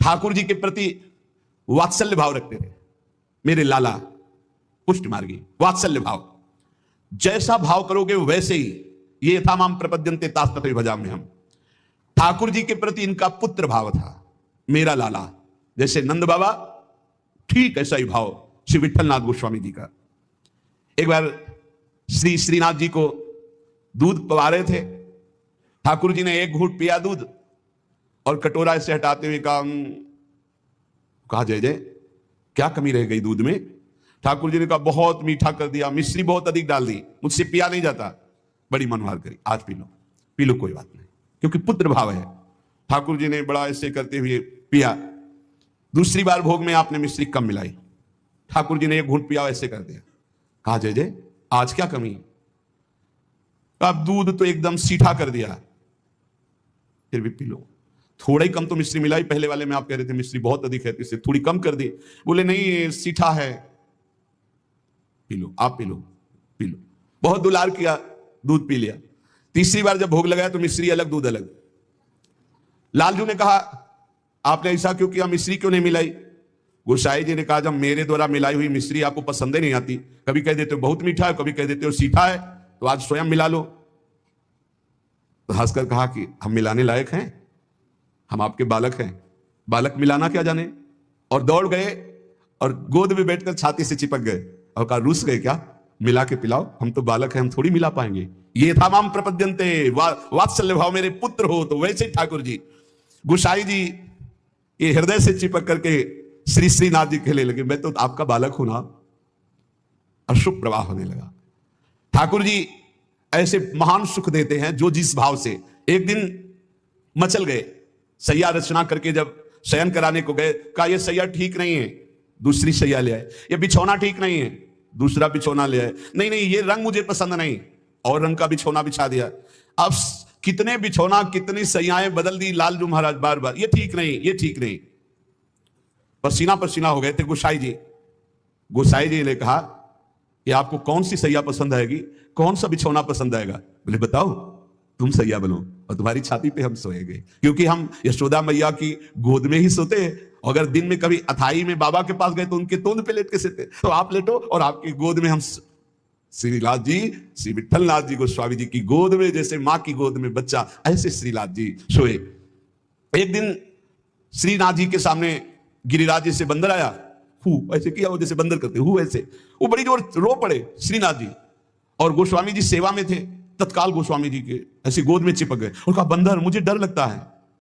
ठाकुर जी के प्रति वात्सल्य भाव रखते थे। मेरे लाला पुष्ट मार्गी, वात्सल्य भाव, जैसा भाव करोगे वैसे ही। ये था माम प्रपद्यन्ते तास्तथ भजाम्य हम। ठाकुर जी के प्रति इनका पुत्र भाव था, मेरा लाला। जैसे नंद बाबा, ठीक ऐसा ही भाव श्री विठलनाथ गोस्वामी जी का। एक बार श्री श्रीनाथ जी को दूध पिला रहे थे। ठाकुर जी ने एक घूंट पिया दूध और कटोरा से हटाते हुए कहा जय जय, क्या कमी रह गई दूध में? ठाकुर जी ने कहा बहुत मीठा कर दिया, मिश्री बहुत अधिक डाल दी, मुझसे पिया नहीं जाता। बड़ी मनोहार करी, आज पी लो कोई बात नहीं, क्योंकि पुत्र भाव है। ठाकुर जी ने बड़ा ऐसे करते हुए पिया। दूसरी बार भोग में आपने मिश्री कम मिलाई, ठाकुर जी ने एक घूंट पिया, ऐसे कर दिया। कहा जय जय, आज क्या कमी? अब दूध तो एकदम सीठा कर दिया, फिर भी पी लो। थोड़ा ही कम तो मिश्री मिलाई, पहले वाले में आप कह रहे थे मिश्री बहुत अधिक है, तो इससे थोड़ी कम कर दी। बोले नहीं सीठा है, पी लो, आप पी लो। बहुत दुलार किया, दूध पी लिया। तीसरी बार जब भोग लगाया तो मिश्री अलग दूध अलग। लालजू ने कहा आपने ऐसा क्यों किया, मिश्री क्यों नहीं मिलाई? गोसाई जी ने कहा जब मेरे द्वारा मिलाई हुई मिश्री आपको पसंद ही नहीं आती, कभी कह देते हो बहुत मीठा है, कभी कह देते हो सीठा है, तो आज स्वयं मिला लो। तो हंसकर कहा कि हम मिलाने लायक हैं, हम आपके बालक हैं, बालक मिलाना क्या जाने। और दौड़ गए और गोद में बैठकर छाती से चिपक गए और कहा रूस गए क्या, मिला के पिलाओ, हम तो बालक हैं, हम थोड़ी मिला पाएंगे। ये था माम प्रपद्यन्ते वात्सल्य भाव, मेरे पुत्र हो। तो वैसे ठाकुर जी, गोसाई जी ये हृदय से चिपक करके श्री श्रीनाथ जी कहने लगे मैं तो आपका बालक हूं ना। अशुभ प्रवाह होने लगा। ठाकुर जी ऐसे महान सुख देते हैं जो जिस भाव से। एक दिन मचल गए, सैया रचना करके जब शयन कराने को गए, कहा यह सैया ठीक नहीं है, दूसरी सैया ले आए। ये बिछौना ठीक नहीं है, दूसरा बिछौना ले आए। नहीं ये रंग मुझे पसंद नहीं, और रंग का बिछौना बिछा दिया। अब कितने बिछौना, कितनी सैयाएं बदल दी लालजू महाराज बार बार, ये ठीक नहीं। पसीना पसीना हो गए थे गोसाई जी। गोसाई जी ने कहा कि आपको कौन सी सैया पसंद आएगी, कौन सा बिछौना पसंद आएगा? बोले बताओ, तुम सैया बनो और तुम्हारी छाती पे हम सोएंगे, क्योंकि हम यशोदा मैया की गोद में ही सोते हैं। अगर दिन में कभी अथाई में बाबा के पास गए तो उनके तोंद पे लेट के सोते, तो आप लेटो और आपकी गोद में हम। श्रीनाथ जी, श्री विठलनाथ जी गोस्वामी जी की गोद में जैसे मां की गोद में बच्चा, ऐसे श्रीनाथ जी सोए। एक दिन श्रीनाथ जी के सामने गिरिराज जी से बंदर आया, ऐसे किया वो जैसे बंदर करते, ऐसे। वो बड़ी जोर रो पड़े श्रीनाथ जी, और गोस्वामी जी सेवा में थे। तत्काल गोस्वामी जी के ऐसी गोद में चिपक गए और कहा बंदर मुझे डर लगता है।